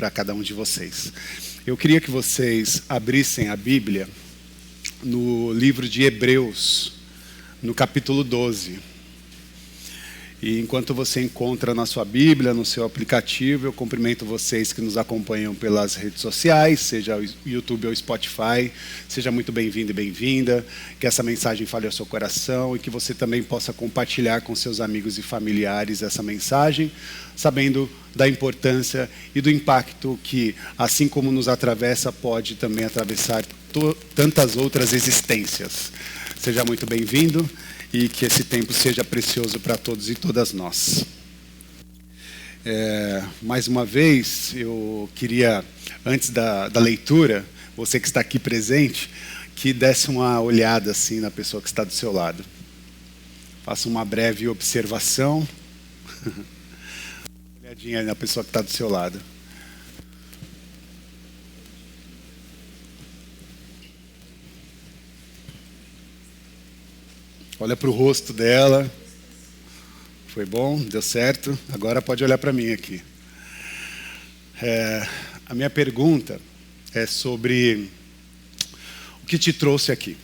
para cada um de vocês. Eu queria que vocês abrissem a Bíblia no livro de Hebreus, no capítulo 12. E enquanto você encontra na sua Bíblia, no seu aplicativo, eu cumprimento vocês que nos acompanham pelas redes sociais, seja o YouTube ou o Spotify. Seja muito bem-vindo e bem-vinda, que essa mensagem fale ao seu coração e que você também possa compartilhar com seus amigos e familiares essa mensagem, sabendo da importância e do impacto que, assim como nos atravessa, pode também atravessar tantas outras existências. Seja muito bem-vindo. E que esse tempo seja precioso para todos e todas nós. Mais uma vez, eu queria, antes da leitura, você que está aqui presente, que desse uma olhada assim na pessoa que está do seu lado. Faça uma breve observação. Olhadinha aí na pessoa que está do seu lado. Olha para o rosto dela. Foi bom? Deu certo? Agora pode olhar para mim aqui. A minha pergunta é sobre o que te trouxe aqui.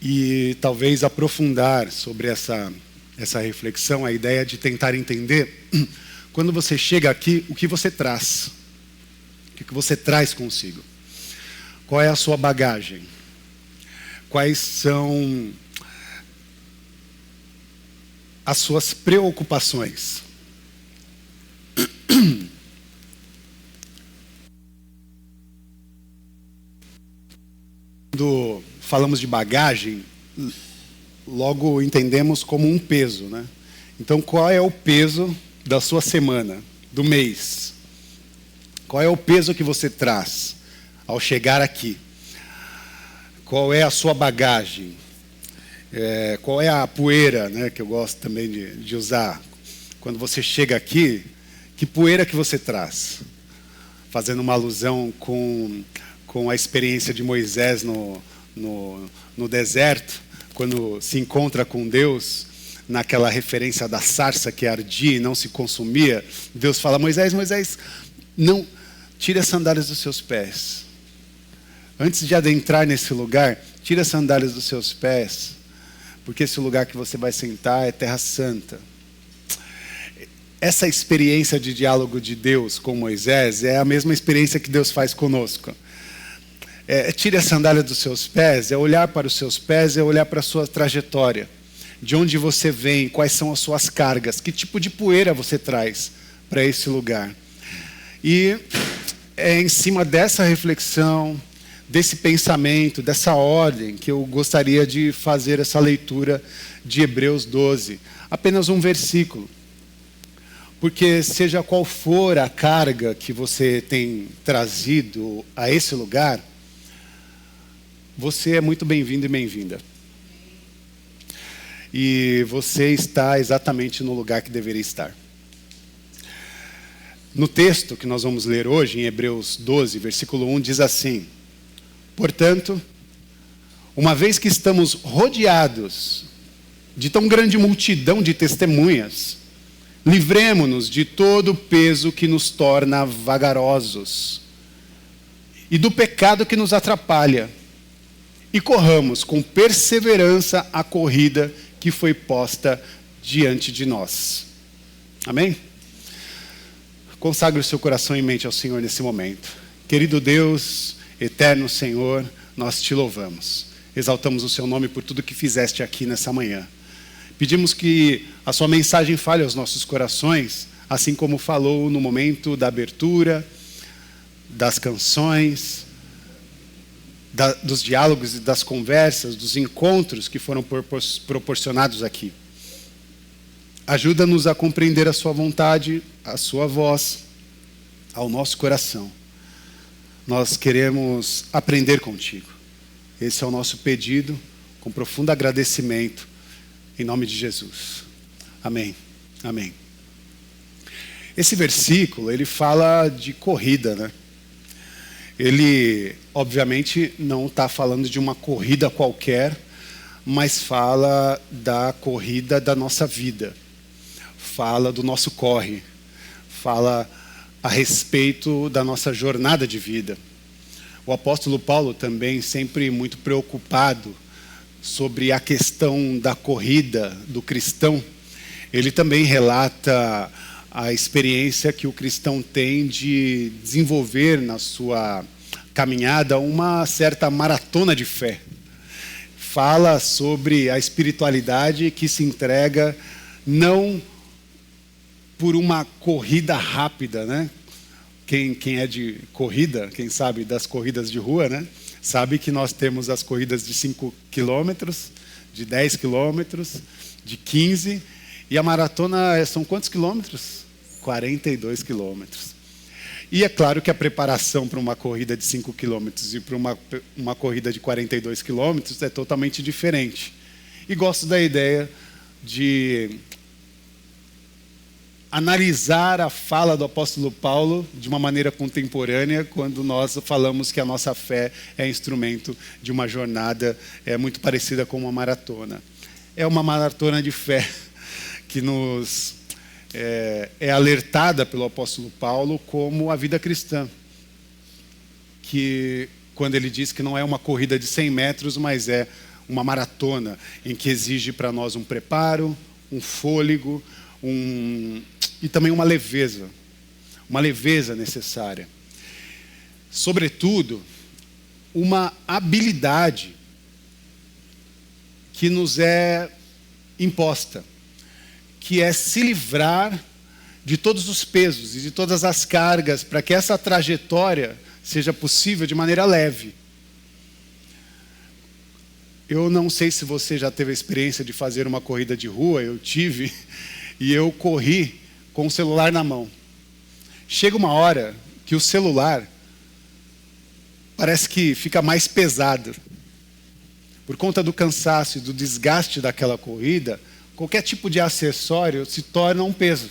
E talvez aprofundar sobre essa reflexão, a ideia de tentar entender, quando você chega aqui, o que você traz. O que você traz consigo. Qual é a sua bagagem? Quais são as suas preocupações? Quando falamos de bagagem, logo entendemos como um peso, né? Então, qual é o peso da sua semana, do mês? Qual é o peso que você traz ao chegar aqui? Qual é a sua bagagem? Qual é a poeira, né, que eu gosto também de usar? Quando você chega aqui, que poeira que você traz? Fazendo uma alusão com a experiência de Moisés no deserto, quando se encontra com Deus, naquela referência da sarça que ardia e não se consumia. Deus fala, Moisés, não tire as sandálias dos seus pés. Antes de adentrar nesse lugar, tira as sandálias dos seus pés, porque esse lugar que você vai sentar é terra santa. Essa experiência de diálogo de Deus com Moisés é a mesma experiência que Deus faz conosco. Tire a sandália dos seus pés, é olhar para os seus pés, é olhar para a sua trajetória. De onde você vem, quais são as suas cargas, que tipo de poeira você traz para esse lugar. E é em cima dessa reflexão, desse pensamento, dessa ordem, que eu gostaria de fazer essa leitura de Hebreus 12. Apenas um versículo. Porque seja qual for a carga que você tem trazido a esse lugar, você é muito bem-vindo e bem-vinda. E você está exatamente no lugar que deveria estar. No texto que nós vamos ler hoje, em Hebreus 12, versículo 1, diz assim: portanto, uma vez que estamos rodeados de tão grande multidão de testemunhas, livremo-nos de todo o peso que nos torna vagarosos e do pecado que nos atrapalha, e corramos com perseverança a corrida que foi posta diante de nós. Amém? Consagre o seu coração e mente ao Senhor nesse momento. Querido Deus, eterno Senhor, nós te louvamos. Exaltamos o seu nome por tudo que fizeste aqui nessa manhã. Pedimos que a sua mensagem fale aos nossos corações, assim como falou no momento da abertura, das canções, dos diálogos e das conversas, dos encontros que foram proporcionados aqui. Ajuda-nos a compreender a sua vontade, a sua voz, ao nosso coração. Nós queremos aprender contigo. Esse é o nosso pedido, com profundo agradecimento, em nome de Jesus. Amém. Amém. Esse versículo, ele fala de corrida, né? Ele, obviamente, não está falando de uma corrida qualquer, mas fala da corrida da nossa vida. Fala do nosso corre. Fala a respeito da nossa jornada de vida. O apóstolo Paulo também, sempre muito preocupado sobre a questão da corrida do cristão, ele também relata a experiência que o cristão tem de desenvolver na sua caminhada uma certa maratona de fé. Fala sobre a espiritualidade que se entrega não por uma corrida rápida, né? Quem é de corrida, quem sabe das corridas de rua, né? Sabe que nós temos as corridas de 5 quilômetros, de 10 quilômetros, de 15, e a maratona são quantos quilômetros? 42 quilômetros. E é claro que a preparação para uma corrida de 5 quilômetros e para uma corrida de 42 quilômetros é totalmente diferente. E gosto da ideia de analisar a fala do apóstolo Paulo de uma maneira contemporânea, quando nós falamos que a nossa fé é instrumento de uma jornada muito parecida com uma maratona. É uma maratona de fé que nos é alertada pelo apóstolo Paulo como a vida cristã, que quando ele diz que não é uma corrida de 100 metros, mas é uma maratona, em que exige para nós um preparo, um fôlego, e também uma leveza necessária. Sobretudo, uma habilidade que nos é imposta, que é se livrar de todos os pesos e de todas as cargas, para que essa trajetória seja possível de maneira leve. Eu não sei se você já teve a experiência de fazer uma corrida de rua, eu tive, e eu corri com o celular na mão. Chega uma hora que o celular parece que fica mais pesado. Por conta do cansaço e do desgaste daquela corrida, qualquer tipo de acessório se torna um peso.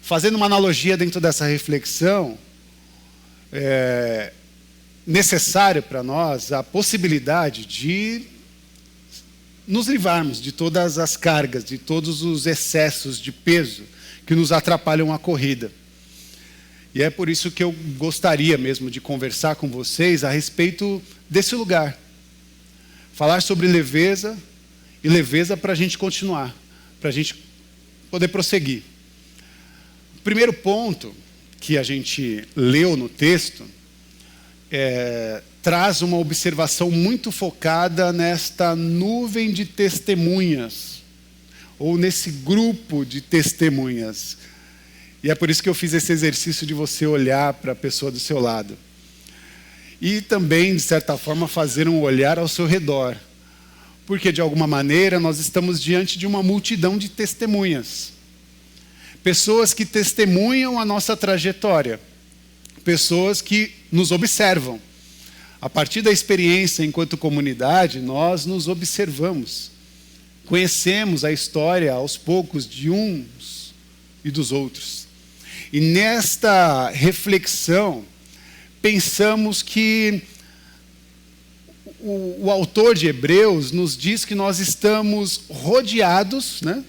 Fazendo uma analogia dentro dessa reflexão, é necessário para nós a possibilidade de nos livrarmos de todas as cargas, de todos os excessos de peso que nos atrapalham a corrida. E é por isso que eu gostaria mesmo de conversar com vocês a respeito desse lugar. Falar sobre leveza, e leveza para a gente continuar, para a gente poder prosseguir. O primeiro ponto que a gente leu no texto traz uma observação muito focada nesta nuvem de testemunhas, ou nesse grupo de testemunhas. E é por isso que eu fiz esse exercício de você olhar para a pessoa do seu lado. E também, de certa forma, fazer um olhar ao seu redor. Porque, de alguma maneira, nós estamos diante de uma multidão de testemunhas. Pessoas que testemunham a nossa trajetória. Pessoas que nos observam. A partir da experiência enquanto comunidade, nós nos observamos. Conhecemos a história, aos poucos, de uns e dos outros. E nesta reflexão, pensamos que o autor de Hebreus nos diz que nós estamos rodeados, né,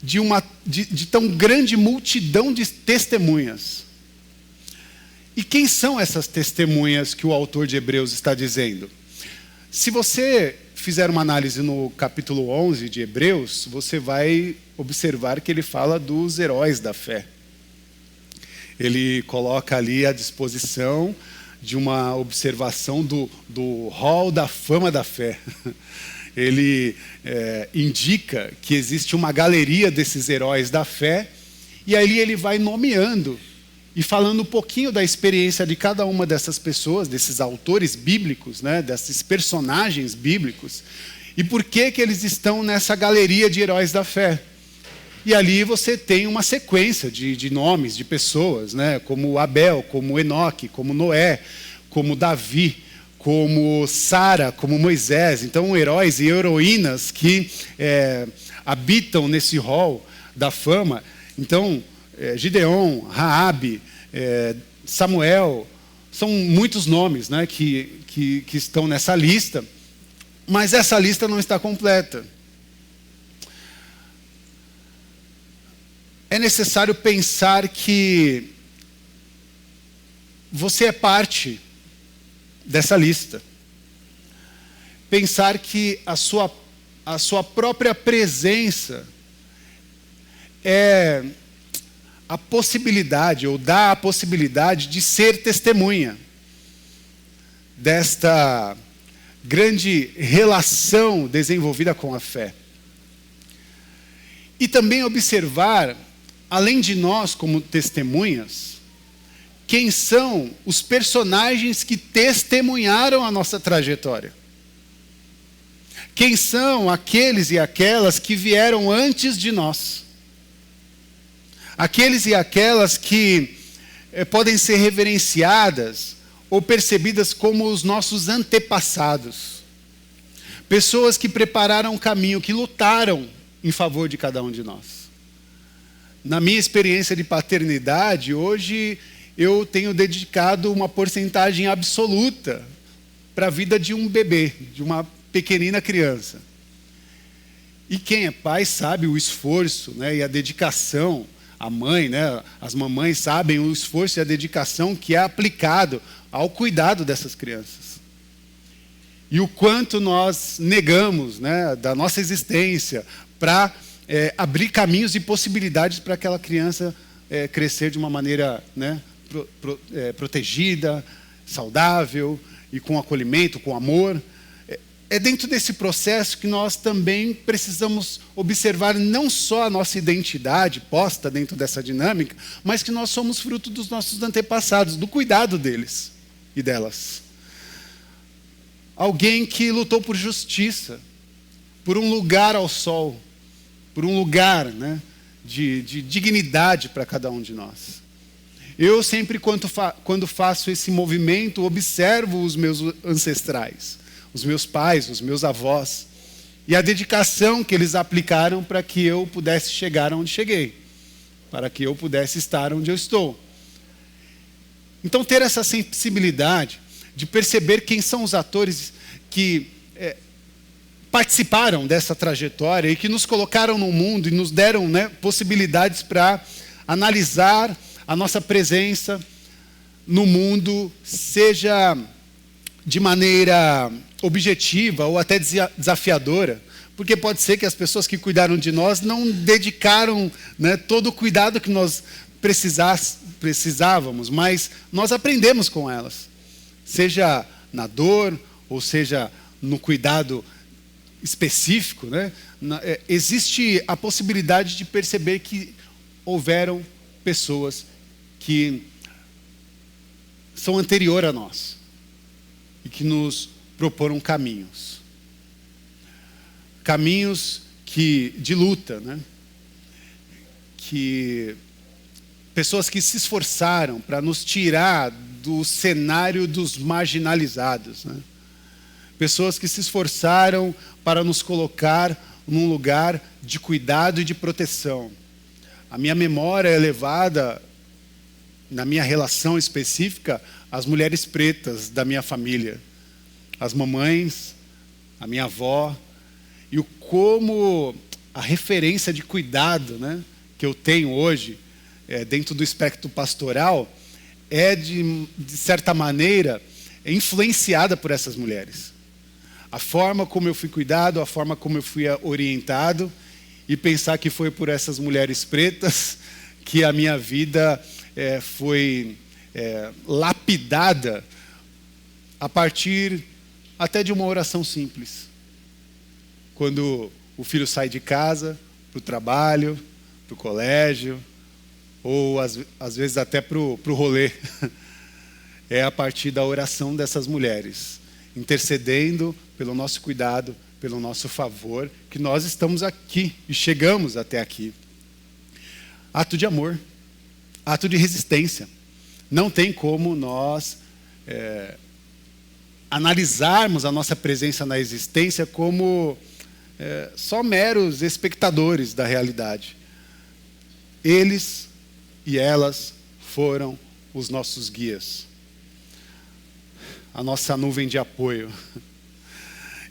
de tão grande multidão de testemunhas. E quem são essas testemunhas que o autor de Hebreus está dizendo? Se você fizer uma análise no capítulo 11 de Hebreus, você vai observar que ele fala dos heróis da fé. Ele coloca ali à disposição de uma observação do hall da fama da fé. Ele indica que existe uma galeria desses heróis da fé, e aí ele vai nomeando e falando um pouquinho da experiência de cada uma dessas pessoas, desses autores bíblicos, né, desses personagens bíblicos, e por que eles estão nessa galeria de heróis da fé. E ali você tem uma sequência de nomes, de pessoas, né, como Abel, como Enoque, como Noé, como Davi, como Sara, como Moisés. Então, heróis e heroínas que habitam nesse hall da fama. Então, Gideon, Raabe, Samuel, são muitos nomes, né, que estão nessa lista, mas essa lista não está completa. é necessário pensar que você é parte dessa lista. Pensar que a sua própria presença é a possibilidade, ou dá a possibilidade de ser testemunha desta grande relação desenvolvida com a fé. E também observar, além de nós como testemunhas, quem são os personagens que testemunharam a nossa trajetória. Quem são aqueles e aquelas que vieram antes de nós. Aqueles e aquelas que podem ser reverenciadas ou percebidas como os nossos antepassados. Pessoas que prepararam o caminho, que lutaram em favor de cada um de nós. Na minha experiência de paternidade, hoje eu tenho dedicado uma porcentagem absoluta para a vida de um bebê, de uma pequenina criança. E quem é pai sabe o esforço, né, e a dedicação. A mãe, né, as mamães sabem o esforço e a dedicação que é aplicado ao cuidado dessas crianças. E o quanto nós negamos, né, da nossa existência para abrir caminhos e possibilidades para aquela criança crescer de uma maneira, né, protegida, saudável e com acolhimento, com amor. É dentro desse processo que nós também precisamos observar não só a nossa identidade posta dentro dessa dinâmica, mas que nós somos fruto dos nossos antepassados, do cuidado deles e delas. Alguém que lutou por justiça, por um lugar ao sol, por um lugar, né, de dignidade para cada um de nós. Eu sempre, quando faço esse movimento, observo os meus ancestrais, os meus pais, os meus avós, e a dedicação que eles aplicaram para que eu pudesse chegar onde cheguei, para que eu pudesse estar onde eu estou. Então, ter essa sensibilidade de perceber quem são os atores que participaram dessa trajetória e que nos colocaram no mundo e nos deram, né, possibilidades para analisar a nossa presença no mundo, seja de maneira objetiva ou até desafiadora, porque pode ser que as pessoas que cuidaram de nós não dedicaram, né, todo o cuidado que nós precisávamos, mas nós aprendemos com elas, seja na dor ou seja no cuidado específico, né? Existe a possibilidade de perceber que houveram pessoas que são anterior a nós e que nos proporam caminhos de luta, né? Que pessoas que se esforçaram para nos tirar do cenário dos marginalizados, né? Pessoas que se esforçaram para nos colocar num lugar de cuidado e de proteção. A minha memória é levada, na minha relação específica, às mulheres pretas da minha família. As mamães, a minha avó, e como a referência de cuidado, né, que eu tenho hoje, dentro do espectro pastoral, de certa maneira, influenciada por essas mulheres. A forma como eu fui cuidado, a forma como eu fui orientado, e pensar que foi por essas mulheres pretas que a minha vida foi lapidada a partir até de uma oração simples. Quando o filho sai de casa para o trabalho, para o colégio, ou às vezes até para o rolê. É a partir da oração dessas mulheres, intercedendo pelo nosso cuidado, pelo nosso favor, que nós estamos aqui e chegamos até aqui. Ato de amor, ato de resistência. Não tem como nós analisarmos a nossa presença na existência como só meros espectadores da realidade. Eles e elas foram os nossos guias, a nossa nuvem de apoio.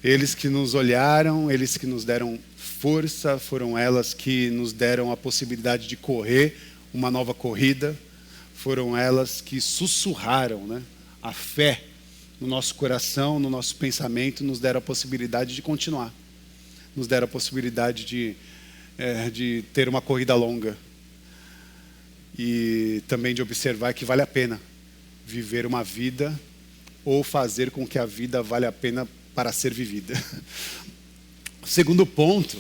Eles que nos olharam, eles que nos deram força, foram elas que nos deram a possibilidade de correr uma nova corrida, foram elas que sussurraram, né, a fé no nosso coração, no nosso pensamento, nos deram a possibilidade de continuar, nos deram a possibilidade de ter uma corrida longa e também de observar que vale a pena viver uma vida ou fazer com que a vida valha a pena para ser vivida. O segundo ponto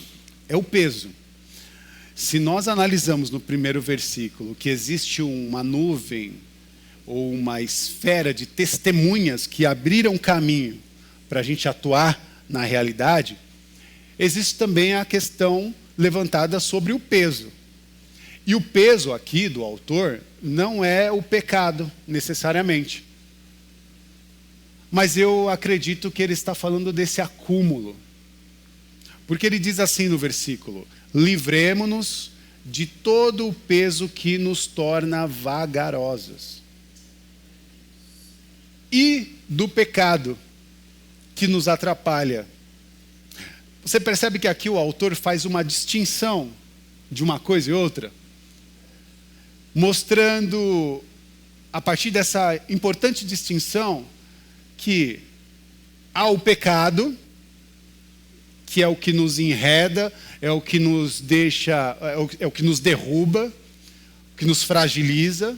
é o peso. Se nós analisamos no primeiro versículo que existe uma nuvem ou uma esfera de testemunhas que abriram caminho para a gente atuar na realidade, existe também a questão levantada sobre o peso. E o peso aqui do autor não é o pecado, necessariamente. Mas eu acredito que ele está falando desse acúmulo. Porque ele diz assim no versículo: livremo-nos de todo o peso que nos torna vagarosos e do pecado que nos atrapalha. Você percebe que aqui o autor faz uma distinção de uma coisa e outra, mostrando, a partir dessa importante distinção, que há o pecado, que é o que nos enreda, é o que nos deixa, é o que nos derruba, o que nos fragiliza.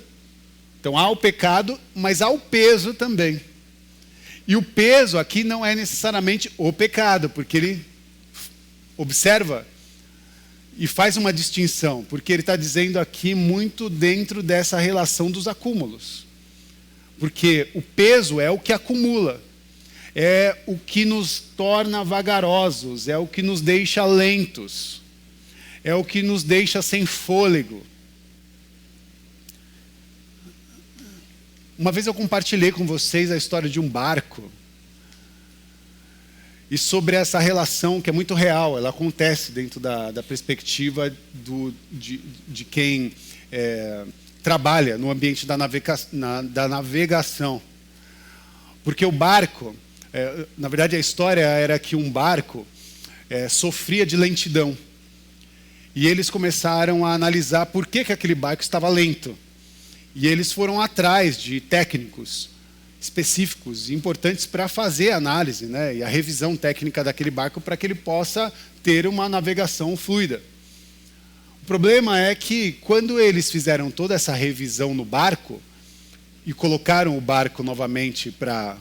Então há o pecado, mas há o peso também. E o peso aqui não é necessariamente o pecado, porque ele observa e faz uma distinção, porque ele está dizendo aqui muito dentro dessa relação dos acúmulos. Porque o peso é o que acumula, é o que nos torna vagarosos, é o que nos deixa lentos, é o que nos deixa sem fôlego. Uma vez eu compartilhei com vocês a história de um barco, e sobre essa relação que é muito real, ela acontece dentro da perspectiva de quem trabalha no ambiente da navegação. Porque o barco, na verdade a história era que um barco sofria de lentidão. E eles começaram a analisar por que aquele barco estava lento. E eles foram atrás de técnicos específicos e importantes para fazer a análise, né, e a revisão técnica daquele barco para que ele possa ter uma navegação fluida. O problema é que quando eles fizeram toda essa revisão no barco e colocaram o barco novamente para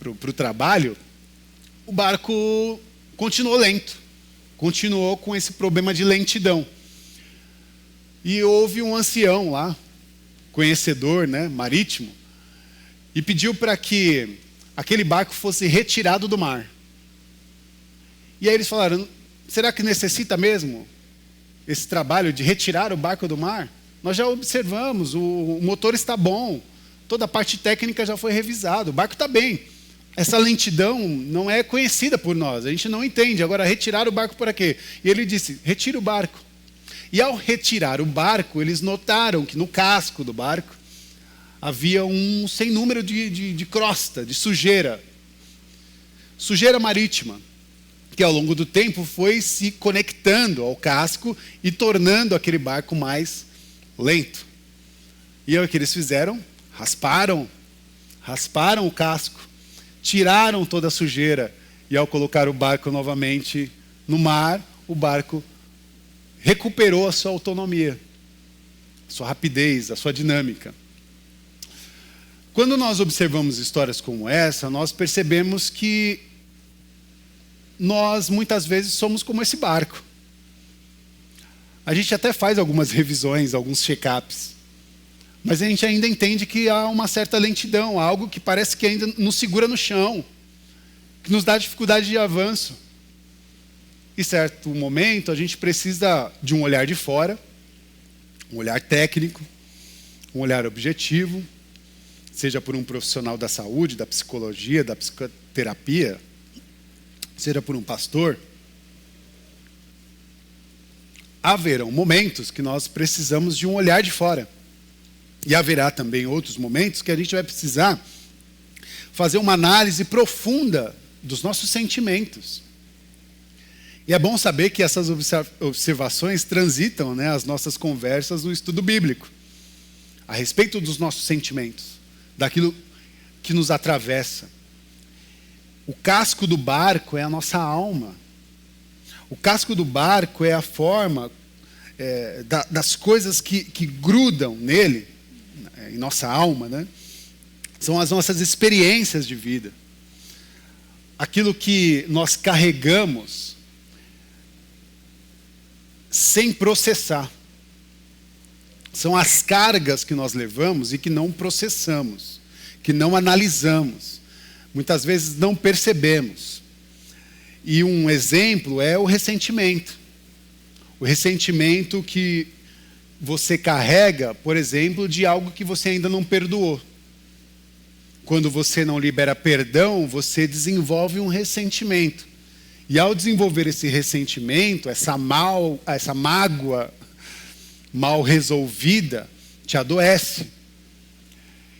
o trabalho, o barco continuou lento, continuou com esse problema de lentidão. E houve um ancião lá, conhecedor, né, marítimo, e pediu para que aquele barco fosse retirado do mar. E aí eles falaram: será que necessita mesmo esse trabalho de retirar o barco do mar? Nós já observamos, o motor está bom, toda a parte técnica já foi revisada, o barco está bem. Essa lentidão não é conhecida por nós, a gente não entende. Agora, retirar o barco para quê? E ele disse: retira o barco. E ao retirar o barco, eles notaram que no casco do barco havia um sem número de crosta, de sujeira. Sujeira marítima, que ao longo do tempo foi se conectando ao casco e tornando aquele barco mais lento. E aí o que eles fizeram? Rasparam o casco, tiraram toda a sujeira, e ao colocar o barco novamente no mar, o barco recuperou a sua autonomia, a sua rapidez, a sua dinâmica. Quando nós observamos histórias como essa, nós percebemos que nós muitas vezes somos como esse barco. A gente até faz algumas revisões, alguns check-ups, mas a gente ainda entende que há uma certa lentidão, algo que parece que ainda nos segura no chão, que nos dá dificuldade de avanço. Em certo momento, a gente precisa de um olhar de fora, um olhar técnico, um olhar objetivo, seja por um profissional da saúde, da psicologia, da psicoterapia, seja por um pastor. Haverão momentos que nós precisamos de um olhar de fora. E haverá também outros momentos que a gente vai precisar fazer uma análise profunda dos nossos sentimentos. E é bom saber que essas observações transitam, né, as nossas conversas no estudo bíblico, a respeito dos nossos sentimentos, daquilo que nos atravessa. O casco do barco é a nossa alma. O casco do barco é a forma das coisas que grudam nele, em nossa alma, né? São as nossas experiências de vida. Aquilo que nós carregamos sem processar. São as cargas que nós levamos e que não processamos, que não analisamos. Muitas vezes não percebemos. E um exemplo é o ressentimento. O ressentimento que você carrega, por exemplo, de algo que você ainda não perdoou. Quando você não libera perdão, você desenvolve um ressentimento. E ao desenvolver esse ressentimento, essa mágoa mal resolvida, te adoece.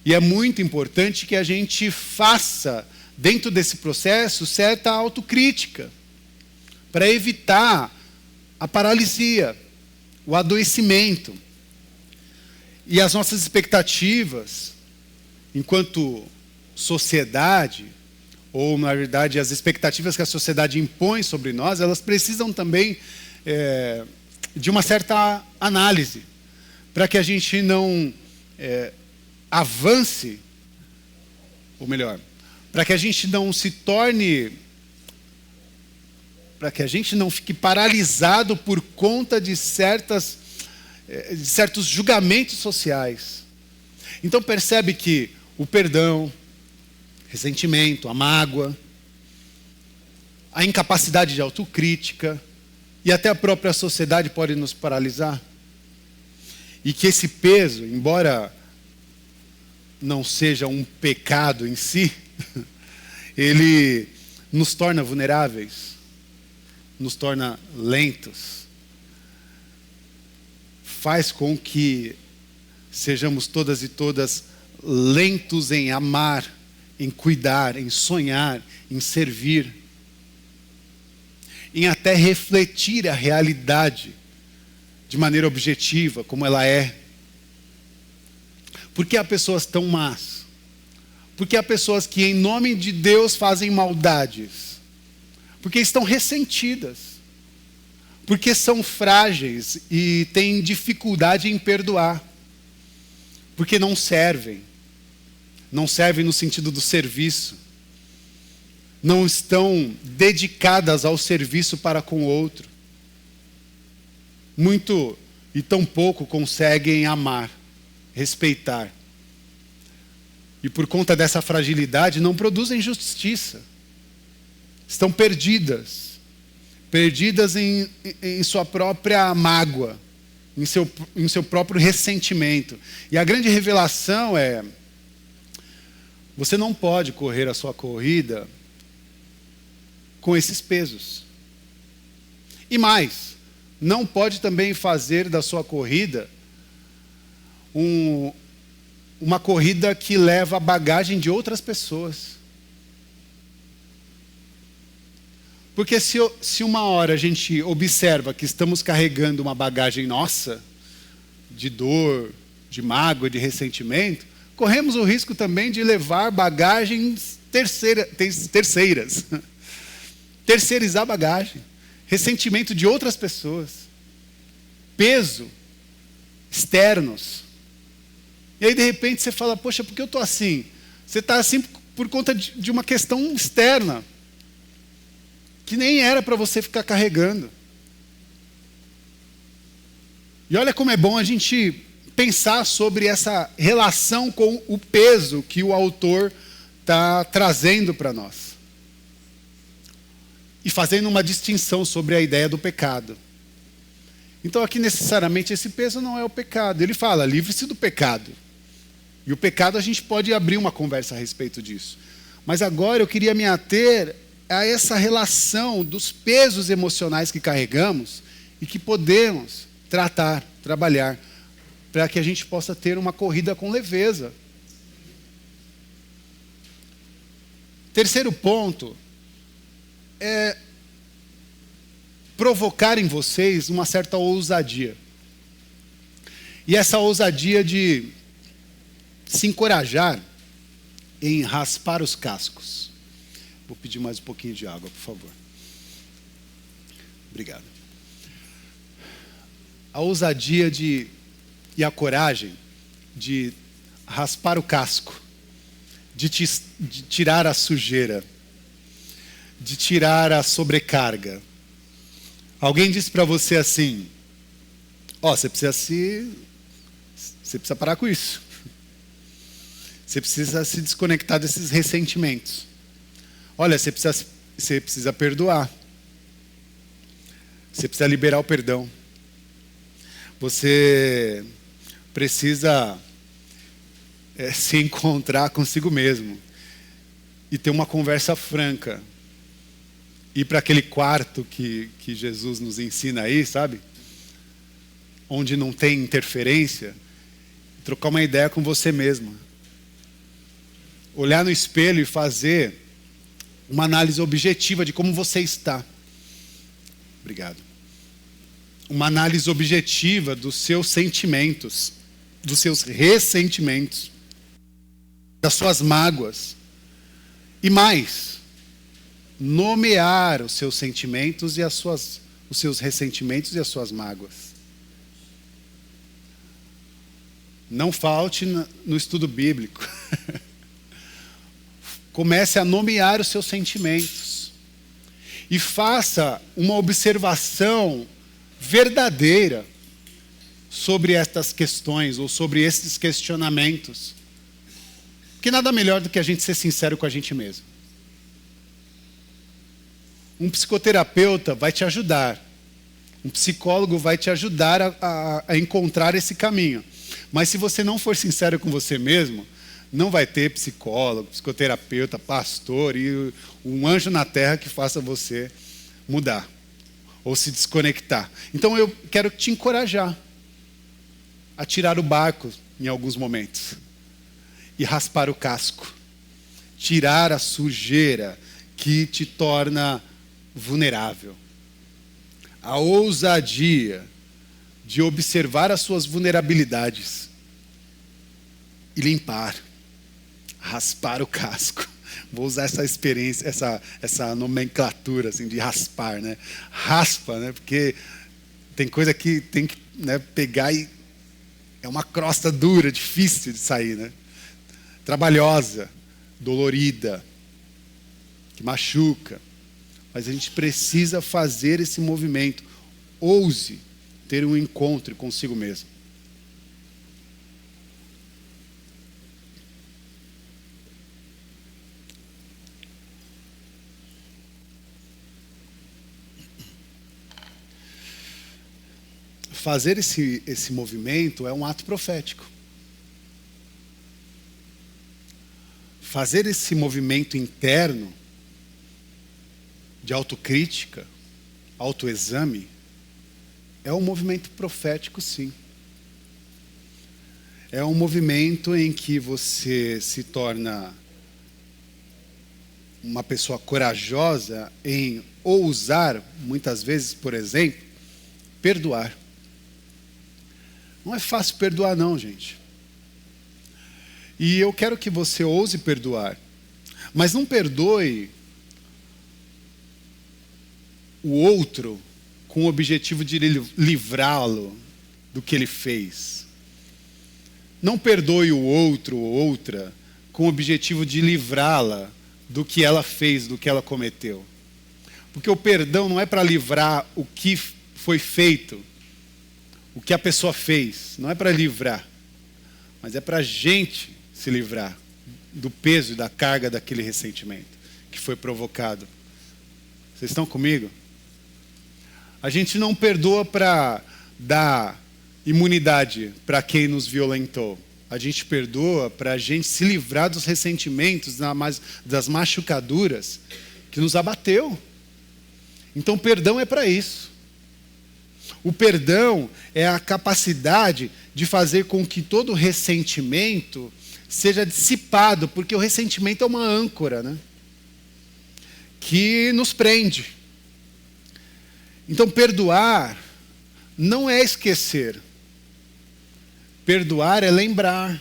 E é muito importante que a gente faça, dentro desse processo, certa autocrítica, para evitar a paralisia, o adoecimento. E as nossas expectativas, enquanto sociedade, ou na verdade as expectativas que a sociedade impõe sobre nós, elas precisam também de uma certa análise, para que a gente não avance, ou melhor, para que a gente não se torne, para que a gente não fique paralisado por conta de certos julgamentos sociais. Então percebe que o perdão, ressentimento, a mágoa, a incapacidade de autocrítica e até a própria sociedade pode nos paralisar. E que esse peso, embora não seja um pecado em si, ele nos torna vulneráveis, nos torna lentos, faz com que sejamos todas e todas lentos em amar, em cuidar, em sonhar, em servir, em até refletir a realidade de maneira objetiva, como ela é. Por que há pessoas tão más? Porque há pessoas que em nome de Deus fazem maldades? Porque estão ressentidas. Porque são frágeis e têm dificuldade em perdoar. Porque não servem. Não servem no sentido do serviço. Não estão dedicadas ao serviço para com o outro. Muito e tão pouco conseguem amar, respeitar. E por conta dessa fragilidade não produzem justiça. Estão perdidas. Perdidas em sua própria mágoa, em seu próprio ressentimento. E a grande revelação é: você não pode correr a sua corrida com esses pesos. E mais, não pode também fazer da sua corrida uma corrida que leva a bagagem de outras pessoas. Porque se uma hora a gente observa que estamos carregando uma bagagem nossa, de dor, de mágoa, de ressentimento, corremos o risco também de levar bagagens terceiras. Terceirizar bagagem. Ressentimento de outras pessoas. Peso externos. E aí de repente você fala: poxa, por que eu estou assim? Você está assim por conta de uma questão externa, que nem era para você ficar carregando. E olha como é bom a gente pensar sobre essa relação com o peso que o autor está trazendo para nós. E fazendo uma distinção sobre a ideia do pecado. Então aqui necessariamente esse peso não é o pecado. Ele fala: livre-se do pecado. E o pecado a gente pode abrir uma conversa a respeito disso. Mas agora eu queria me ater a essa relação dos pesos emocionais que carregamos e que podemos tratar, trabalhar, para que a gente possa ter uma corrida com leveza. Terceiro ponto é provocar em vocês uma certa ousadia. E essa ousadia de se encorajar em raspar os cascos. Vou pedir mais um pouquinho de água, por favor. Obrigado. A ousadia e a coragem de raspar o casco, de tirar a sujeira, de tirar a sobrecarga. Alguém disse para você assim: você precisa parar com isso. Você precisa se desconectar desses ressentimentos. Olha, você precisa perdoar. Você precisa liberar o perdão. Você precisa se encontrar consigo mesmo e ter uma conversa franca. Ir para aquele quarto que Jesus nos ensina aí, sabe? Onde não tem interferência. Trocar uma ideia com você mesmo. Olhar no espelho e fazer uma análise objetiva de como você está. Obrigado. Uma análise objetiva dos seus sentimentos, dos seus ressentimentos, das suas mágoas. E mais, nomear os seus sentimentos e os seus ressentimentos e as suas mágoas. Não falte no estudo bíblico. Comece a nomear os seus sentimentos. E faça uma observação verdadeira sobre estas questões ou sobre esses questionamentos. Porque nada melhor do que a gente ser sincero com a gente mesmo. Um psicoterapeuta vai te ajudar. Um psicólogo vai te ajudar a encontrar esse caminho. Mas se você não for sincero com você mesmo, não vai ter psicólogo, psicoterapeuta, pastor e um anjo na terra que faça você mudar ou se desconectar. Então eu quero te encorajar a tirar o barco em alguns momentos e raspar o casco. Tirar a sujeira que te torna vulnerável. A ousadia de observar as suas vulnerabilidades e limpar, raspar o casco. Vou usar essa experiência, essa nomenclatura assim, de raspar, né? Raspa, né? Porque tem coisa que tem que, né, pegar e é uma crosta dura, difícil de sair, né? Trabalhosa, dolorida, que machuca. Mas a gente precisa fazer esse movimento. Ouse ter um encontro consigo mesmo. Fazer esse movimento é um ato profético. Fazer esse movimento interno de autocrítica, autoexame, é um movimento profético, sim. É um movimento em que você se torna uma pessoa corajosa em ousar, muitas vezes, por exemplo, perdoar. Não é fácil perdoar, não, gente. E eu quero que você ouse perdoar. Mas não perdoe o outro com o objetivo de livrá-lo do que ele fez. Não perdoe o outro ou outra com o objetivo de livrá-la do que ela fez, do que ela cometeu. Porque o perdão não é para livrar o que foi feito, o que a pessoa fez. Não é para livrar, mas é para a gente se livrar do peso e da carga daquele ressentimento que foi provocado. Vocês estão comigo? A gente não perdoa para dar imunidade para quem nos violentou. A gente perdoa para a gente se livrar dos ressentimentos, das machucaduras que nos abateu. Então, perdão é para isso. O perdão é a capacidade de fazer com que todo ressentimento seja dissipado, porque o ressentimento é uma âncora, né? Que nos prende. Então, perdoar não é esquecer. Perdoar é lembrar,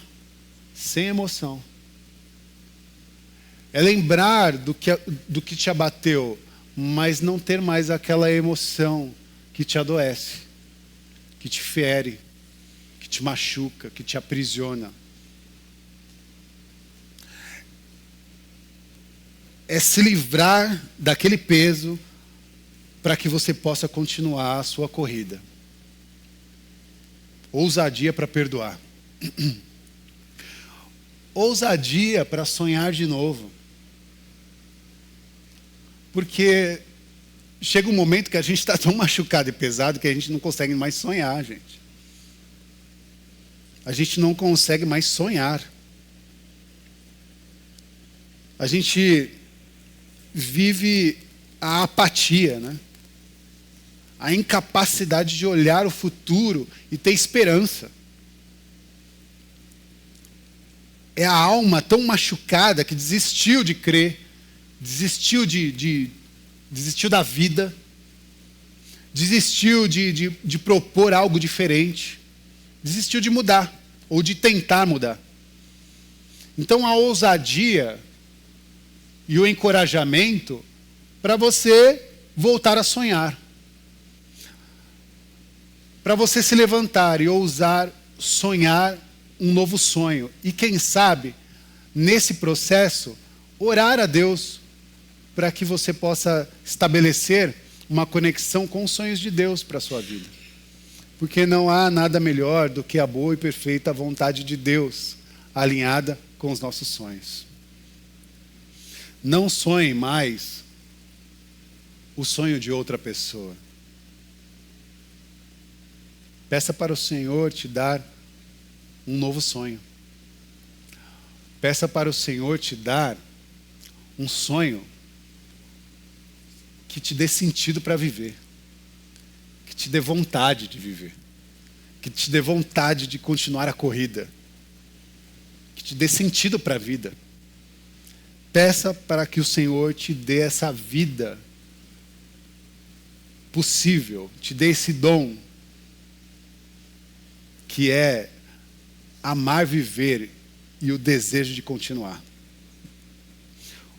sem emoção. É lembrar do que te abateu, mas não ter mais aquela emoção que te adoece, que te fere, que te machuca, que te aprisiona. É se livrar daquele peso para que você possa continuar a sua corrida. Ousadia para perdoar. Ousadia para sonhar de novo. Porque chega um momento que a gente está tão machucado e pesado que a gente não consegue mais sonhar, gente. A gente não consegue mais sonhar. A gente vive a apatia, né? A incapacidade de olhar o futuro e ter esperança. É a alma tão machucada que desistiu de crer, desistiu desistiu da vida, desistiu de propor algo diferente, desistiu de mudar, ou de tentar mudar. Então a ousadia e o encorajamento para você voltar a sonhar. Para você se levantar e ousar sonhar um novo sonho. E quem sabe, nesse processo, orar a Deus para que você possa estabelecer uma conexão com os sonhos de Deus para a sua vida. Porque não há nada melhor do que a boa e perfeita vontade de Deus alinhada com os nossos sonhos. Não sonhe mais o sonho de outra pessoa. Peça para o Senhor te dar um novo sonho. Peça para o Senhor te dar um sonho que te dê sentido para viver. Que te dê vontade de viver. Que te dê vontade de continuar a corrida. Que te dê sentido para a vida. Peça para que o Senhor te dê essa vida possível, te dê esse dom, que é amar viver e o desejo de continuar.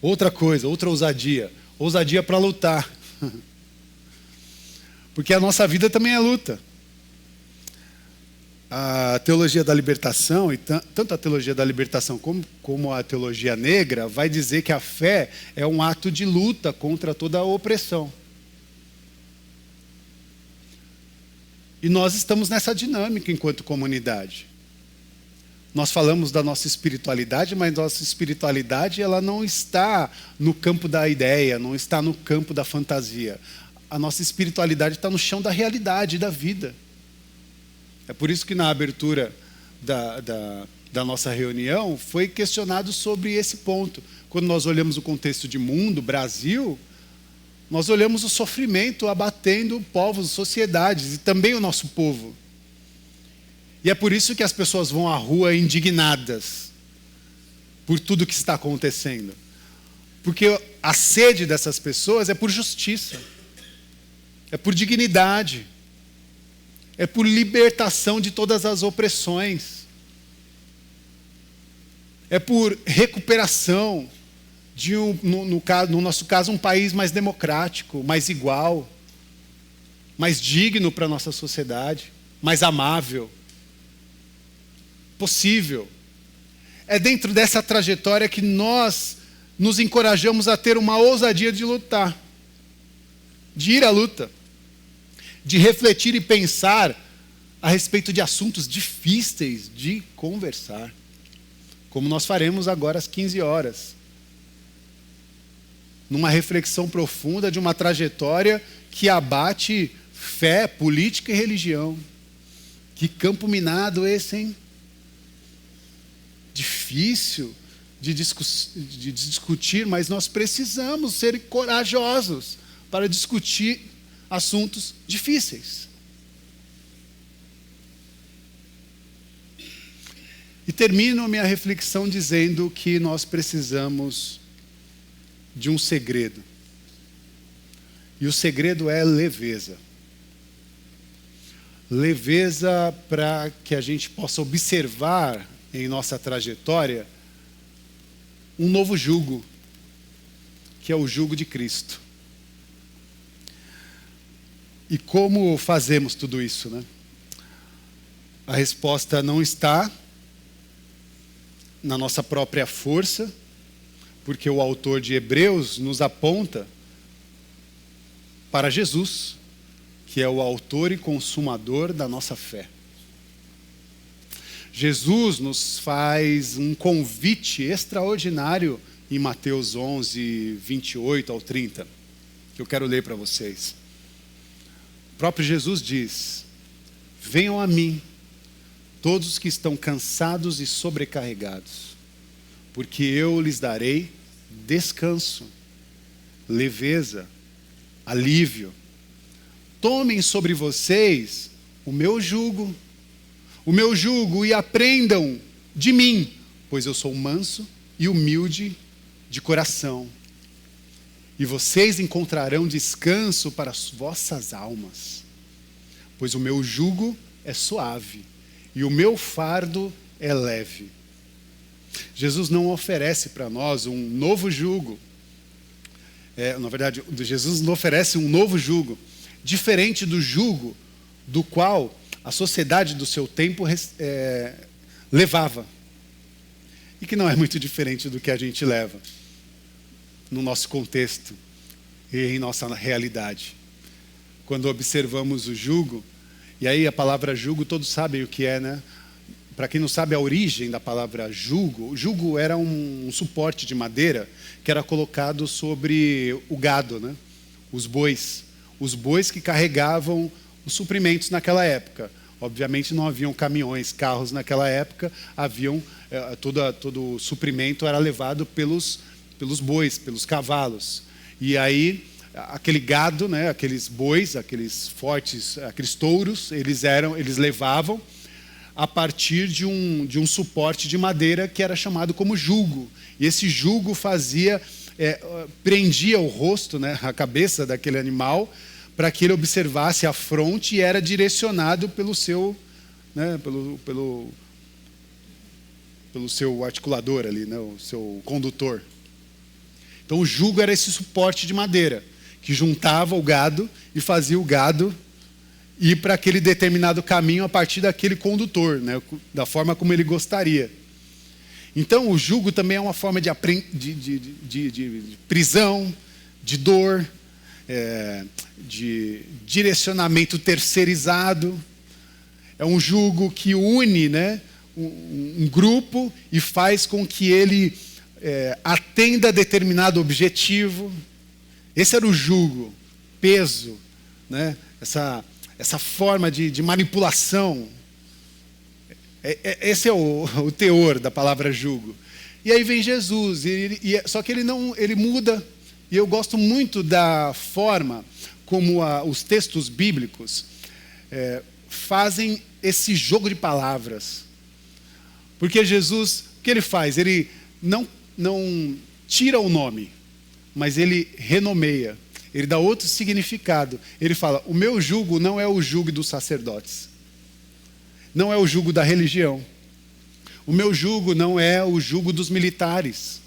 Outra coisa, outra ousadia. Ousadia para lutar. Porque a nossa vida também é luta. A teologia da libertação, e tanto a teologia da libertação como a teologia negra, vai dizer que a fé é um ato de luta contra toda a opressão. E nós estamos nessa dinâmica enquanto comunidade. Nós falamos da nossa espiritualidade, mas nossa espiritualidade ela não está no campo da ideia, não está no campo da fantasia. A nossa espiritualidade está no chão da realidade, da vida. É por isso que na abertura da nossa reunião foi questionado sobre esse ponto. Quando nós olhamos o contexto de mundo, Brasil, nós olhamos o sofrimento abatendo povos, sociedades e também o nosso povo. E é por isso que as pessoas vão à rua indignadas por tudo que está acontecendo. Porque a sede dessas pessoas é por justiça, é por dignidade, é por libertação de todas as opressões, é por recuperação de no nosso caso, um país mais democrático, mais igual, mais digno para a nossa sociedade, mais amável, possível. É dentro dessa trajetória que nós nos encorajamos a ter uma ousadia de lutar, de ir à luta, de refletir e pensar a respeito de assuntos difíceis de conversar, como nós faremos agora às 15 horas. Numa reflexão profunda de uma trajetória que abate fé, política e religião. Que campo minado esse, hein? Difícil de discutir, mas nós precisamos ser corajosos para discutir assuntos difíceis. E termino minha reflexão dizendo que nós precisamos de um segredo. E o segredo é leveza. Leveza para que a gente possa observar em nossa trajetória um novo jugo, que é o jugo de Cristo. E como fazemos tudo isso, né? A resposta não está na nossa própria força, porque o autor de Hebreus nos aponta para Jesus, que é o autor e consumador da nossa fé. Jesus nos faz um convite extraordinário em Mateus 11, 28 ao 30, que eu quero ler para vocês. O próprio Jesus diz: venham a mim, todos que estão cansados e sobrecarregados, porque eu lhes darei descanso, leveza, alívio. Tomem sobre vocês o meu jugo, e aprendam de mim, pois eu sou manso e humilde de coração. E vocês encontrarão descanso para as vossas almas, pois o meu jugo é suave e o meu fardo é leve. Jesus não oferece para nós um novo jugo. Na verdade, Jesus nos oferece um novo jugo, diferente do jugo do qual a sociedade do seu tempo levava. E que não é muito diferente do que a gente leva no nosso contexto e em nossa realidade. Quando observamos o jugo, e aí a palavra jugo todos sabem o que é, né? Para quem não sabe a origem da palavra jugo, o jugo era um suporte de madeira que era colocado sobre o gado, né? Os bois que carregavam os suprimentos naquela época. Obviamente não haviam caminhões, carros naquela época, todo o suprimento era levado pelos bois, pelos cavalos. E aí aquele gado, né, aqueles bois, aqueles fortes, aqueles touros, eles levavam a partir de um suporte de madeira que era chamado como jugo. E esse jugo prendia o rosto, né, a cabeça daquele animal, para que ele observasse a fronte, e era direcionado pelo seu, né, pelo seu articulador ali, né, o seu condutor. Então o jugo era esse suporte de madeira que juntava o gado e fazia o gado ir para aquele determinado caminho a partir daquele condutor, né, da forma como ele gostaria. Então o jugo também é uma forma de prisão, de dor, de direcionamento terceirizado. É um jugo que une, né, um grupo e faz com que ele atenda a determinado objetivo. Esse era o jugo, peso, né, essa forma de manipulação. Esse é o teor da palavra jugo. E aí vem Jesus, só que ele muda. E eu gosto muito da forma como os textos bíblicos fazem esse jogo de palavras. Porque Jesus, o que ele faz? Ele não tira o nome, mas ele renomeia. Ele dá outro significado. Ele fala: o meu jugo não é o jugo dos sacerdotes. Não é o jugo da religião. O meu jugo não é o jugo dos militares.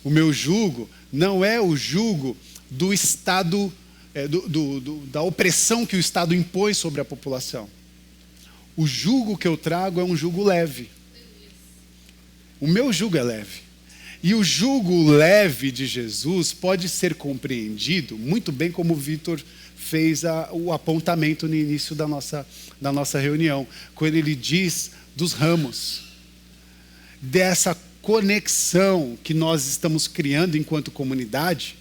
O meu jugo não é o jugo do Estado, da opressão que o Estado impõe sobre a população. O jugo que eu trago é um jugo leve. O meu jugo é leve. E o jugo leve de Jesus pode ser compreendido muito bem, como o Vitor fez o apontamento no início da nossa reunião, quando ele diz dos ramos, dessa conexão que nós estamos criando enquanto comunidade,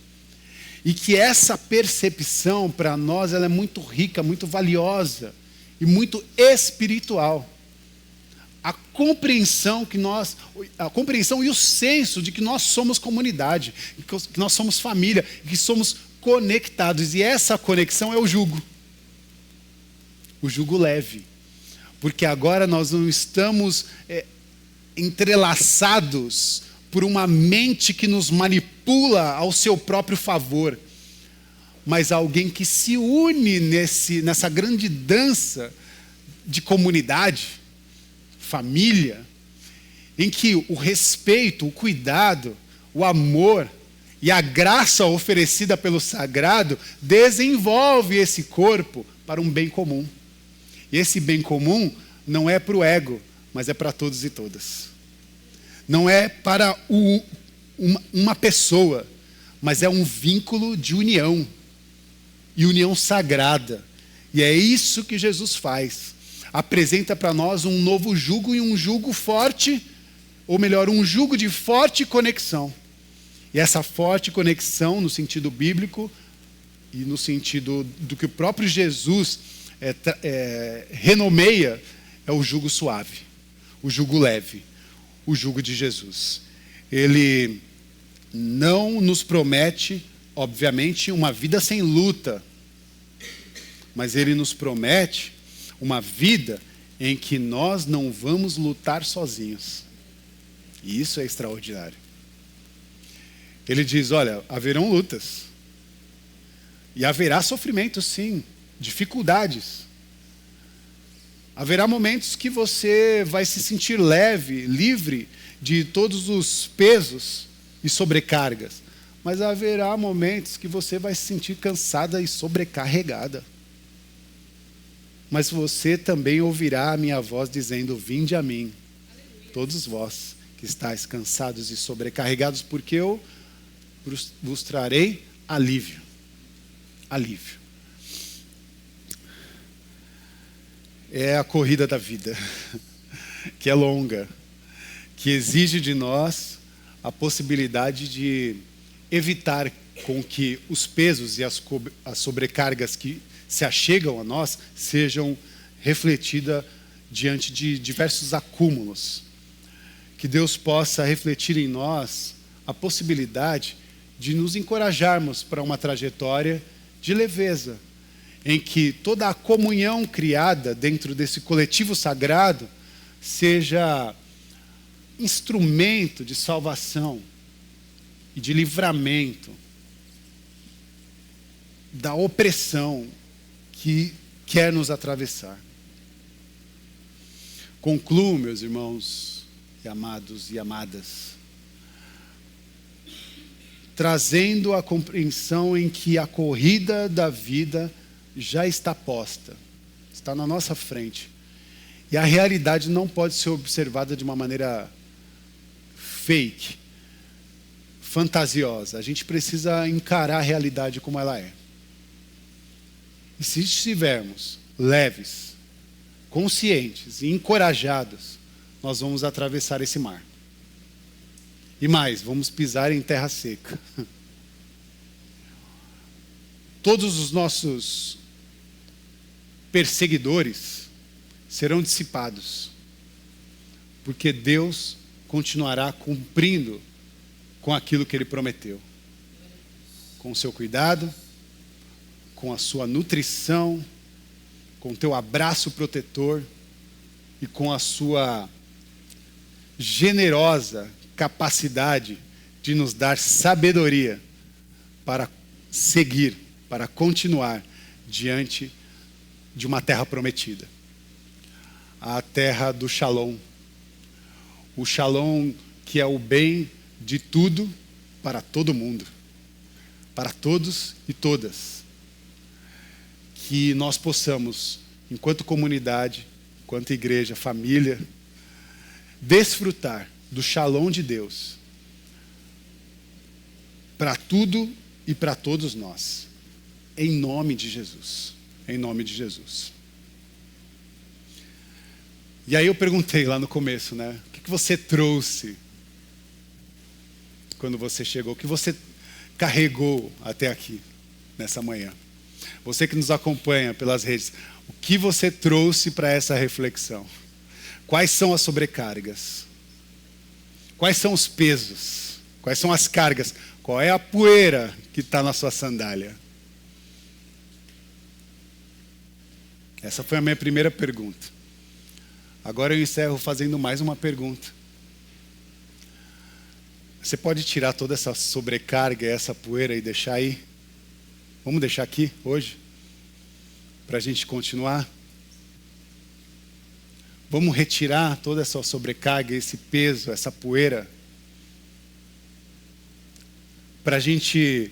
e que essa percepção para nós ela é muito rica, muito valiosa e muito espiritual. A compreensão e o senso de que nós somos comunidade, que nós somos família, que somos conectados. E essa conexão é o jugo leve. Porque agora nós não estamos entrelaçados por uma mente que nos manipula ao seu próprio favor. mas alguém que se une nessa grande dança de comunidade, família, em que o respeito, o cuidado, o amor e a graça oferecida pelo sagrado desenvolve esse corpo para um bem comum. E esse bem comum não é para o ego, mas é para todos e todas. Não é para uma pessoa, mas é um vínculo de união, e união sagrada. E é isso que Jesus faz. Apresenta para nós um novo jugo, e um jugo forte, ou melhor, um jugo de forte conexão. E essa forte conexão, no sentido bíblico, e no sentido do que o próprio Jesus renomeia, é o jugo suave, o jugo leve, o jugo de Jesus. Ele não nos promete, obviamente, uma vida sem luta, mas ele nos promete uma vida em que nós não vamos lutar sozinhos. E isso é extraordinário. Ele diz, olha, haverão lutas. E haverá sofrimento, sim, dificuldades. Haverá momentos que você vai se sentir leve, livre de todos os pesos e sobrecargas. Mas haverá momentos que você vai se sentir cansada e sobrecarregada. Mas você também ouvirá a minha voz dizendo, vinde a mim, todos vós que estáis cansados e sobrecarregados, porque eu vos trarei alívio. Alívio. É a corrida da vida, que é longa, que exige de nós a possibilidade de evitar com que os pesos e as sobrecargas que se achegam a nós sejam refletidas diante de diversos acúmulos. Que Deus possa refletir em nós a possibilidade de nos encorajarmos para uma trajetória de leveza, em que toda a comunhão criada dentro desse coletivo sagrado seja instrumento de salvação e de livramento da opressão que quer nos atravessar. Concluo, meus irmãos e amados e amadas, trazendo a compreensão em que a corrida da vida já está posta, está na nossa frente. E a realidade não pode ser observada de uma maneira fake, fantasiosa. A gente precisa encarar a realidade como ela é. E se estivermos leves, conscientes e encorajados, nós vamos atravessar esse mar. E mais, vamos pisar em terra seca. Todos os nossos perseguidores serão dissipados, porque Deus continuará cumprindo com aquilo que Ele prometeu, com o seu cuidado, com a sua nutrição, com o teu abraço protetor e com a sua generosa capacidade de nos dar sabedoria para seguir, para continuar diante de uma terra prometida. A terra do Shalom. O Shalom que é o bem de tudo para todo mundo. Para todos e todas. Que nós possamos, enquanto comunidade, enquanto igreja, família, desfrutar do Shalom de Deus para tudo e para todos nós. Em nome de Jesus. Em nome de Jesus. E aí eu perguntei lá no começo, né? O que você trouxe quando você chegou? O que você carregou até aqui, nessa manhã? Você que nos acompanha pelas redes, o que você trouxe para essa reflexão? Quais são as sobrecargas? Quais são os pesos? Quais são as cargas? Qual é a poeira que está na sua sandália? Essa foi a minha primeira pergunta. Agora eu encerro fazendo mais uma pergunta. Você pode tirar toda essa sobrecarga, essa poeira e deixar aí? Vamos deixar aqui hoje, para a gente continuar. Vamos retirar toda essa sobrecarga, esse peso, essa poeira, para a gente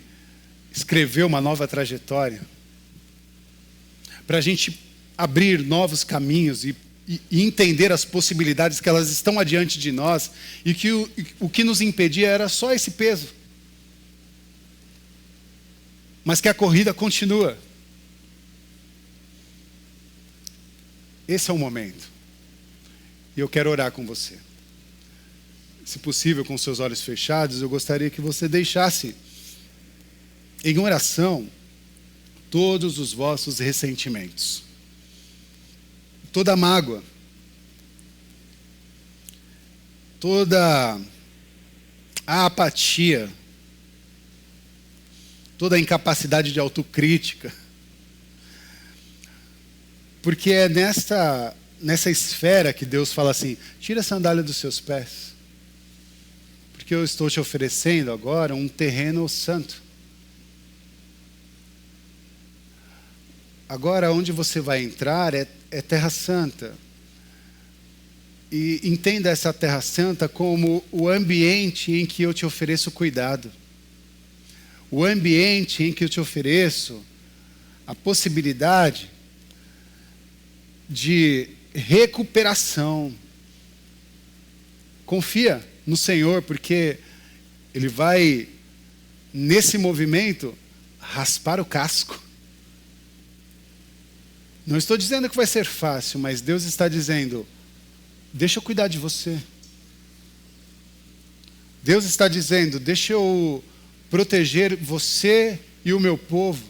escrever uma nova trajetória, para a gente abrir novos caminhos e entender as possibilidades que elas estão adiante de nós, e que o que nos impedia era só esse peso. Mas que a corrida continua. Esse é o momento. E eu quero orar com você. Se possível, com seus olhos fechados, eu gostaria que você deixasse em oração todos os vossos ressentimentos, toda a mágoa, toda a apatia, toda a incapacidade de autocrítica. Porque é nessa esfera que Deus fala assim: tira a sandália dos seus pés, porque eu estou te oferecendo agora um terreno santo. Agora, onde você vai entrar é terra santa. E entenda essa terra santa como o ambiente em que eu te ofereço cuidado. O ambiente em que eu te ofereço a possibilidade de recuperação. Confia no Senhor, porque Ele vai, nesse movimento, raspar o casco. Não estou dizendo que vai ser fácil, mas Deus está dizendo: deixa eu cuidar de você. Deus está dizendo: deixa eu proteger você e o meu povo.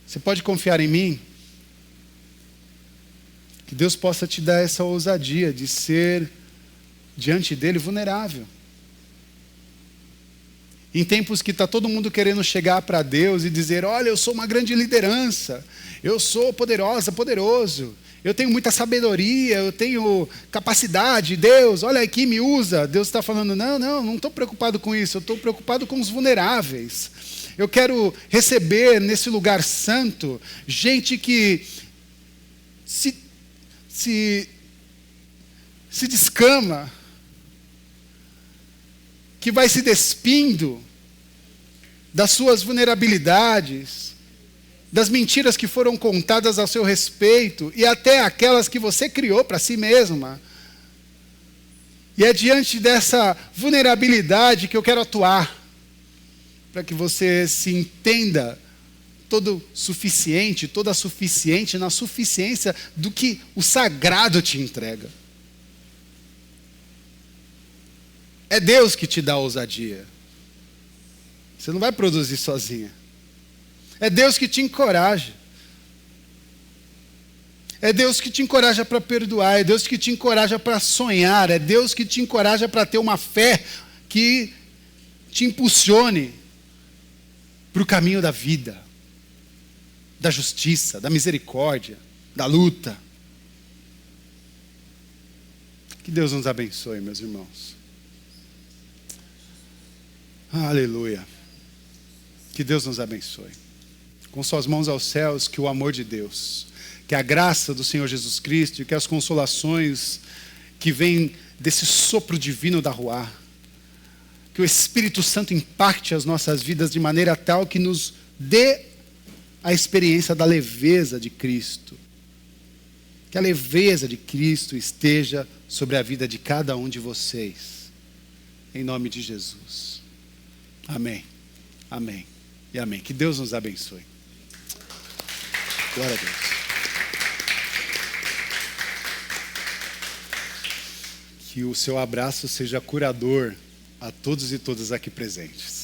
Você pode confiar em mim? Que Deus possa te dar essa ousadia de ser, diante dele, vulnerável. Em tempos que está todo mundo querendo chegar para Deus e dizer: olha, eu sou uma grande liderança, eu sou poderosa, poderoso, eu tenho muita sabedoria, eu tenho capacidade, Deus, olha aqui, me usa. Deus está falando: não estou preocupado com isso, eu estou preocupado com os vulneráveis. Eu quero receber nesse lugar santo gente que se descama, que vai se despindo das suas vulnerabilidades, das mentiras que foram contadas ao seu respeito e até aquelas que você criou para si mesma. E é diante dessa vulnerabilidade que eu quero atuar, para que você se entenda toda suficiente na suficiência do que o sagrado te entrega. É Deus que te dá ousadia. Você não vai produzir sozinha. É Deus que te encoraja. É Deus que te encoraja para perdoar. É Deus que te encoraja para sonhar. É Deus que te encoraja para ter uma fé que te impulsione para o caminho da vida, da justiça, da misericórdia, da luta. Que Deus nos abençoe, meus irmãos. Aleluia. Que Deus nos abençoe. Com suas mãos aos céus, que o amor de Deus, que a graça do Senhor Jesus Cristo e que as consolações que vêm desse sopro divino da Ruá, que o Espírito Santo impacte as nossas vidas de maneira tal que nos dê a experiência da leveza de Cristo. Que a leveza de Cristo esteja sobre a vida de cada um de vocês. Em nome de Jesus. Amém, amém e amém. Que Deus nos abençoe. Glória a Deus. Que o seu abraço seja curador a todos e todas aqui presentes.